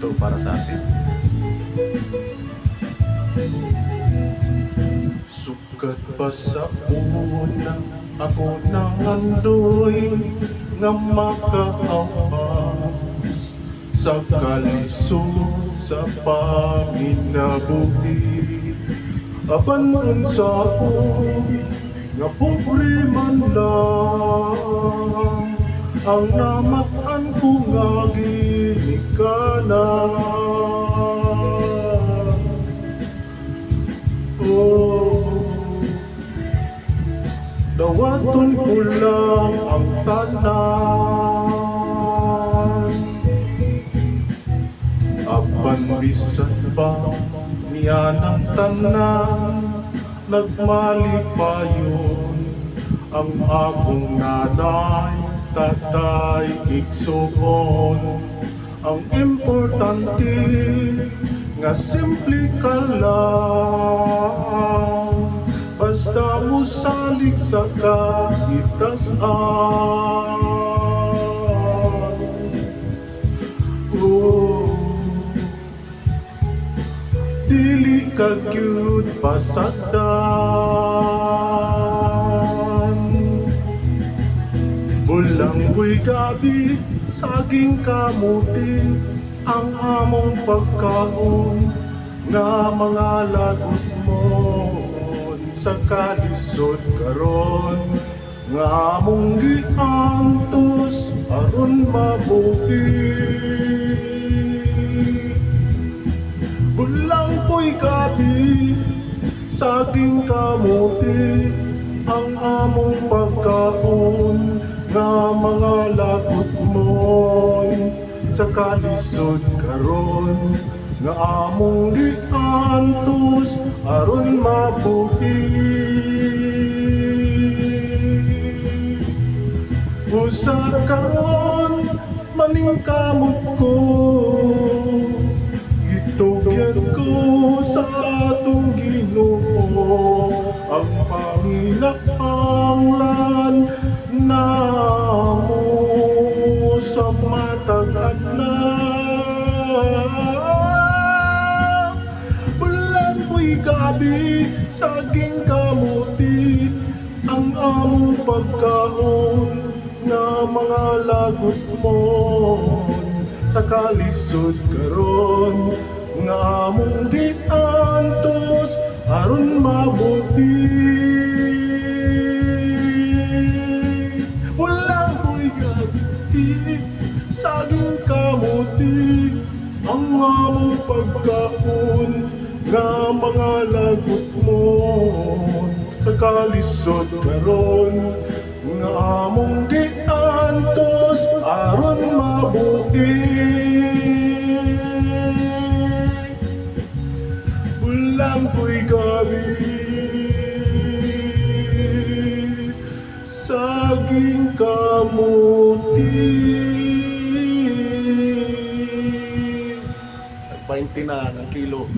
Ito para sa atin. Sukat pa sa una, ako nang andoy nga makaampas sa kalisod sa panginabuhi. Apan unsa ko nga pobre man lang, ang namaan ko nga ginikanan. Dawaton ko lang ang tanan, apan bisan pa niya ng tanan, nagmalipayon ang akong nanay, tatay, igsuon. Ang importante nga simple ka lang, basta mo salig sa kaitasan. Dili ka gyud pasagdan, bulangboy gabi, saging kamuti, ang among pagkaon nga mga lagot mo sa kalisod karon, nga among giantos aron mabuhi. Bulangboy gabi, saging kamuti, ang among pagkaon nga mga lagot mo sa kalisod karon, nga among giantos aron mabuhi. Usa karon maning kamot ko, gitugyan ko sa atong Ginoo, ang panginahanglan namo sa matag adlaw. Bulangboy gabi, saging kamuti, ang among pagkaon nga mga lagot mo sa kalisod karon, nga among giantos aron mabuti. Bulangboy gabi, saging kamuti, ang among pagkaon nga mga lagot mo sa kalisod karon, nga among giantos aron mabuhi. Bulangboy gabi, saging kamuti. Nag-20 na ng kilo.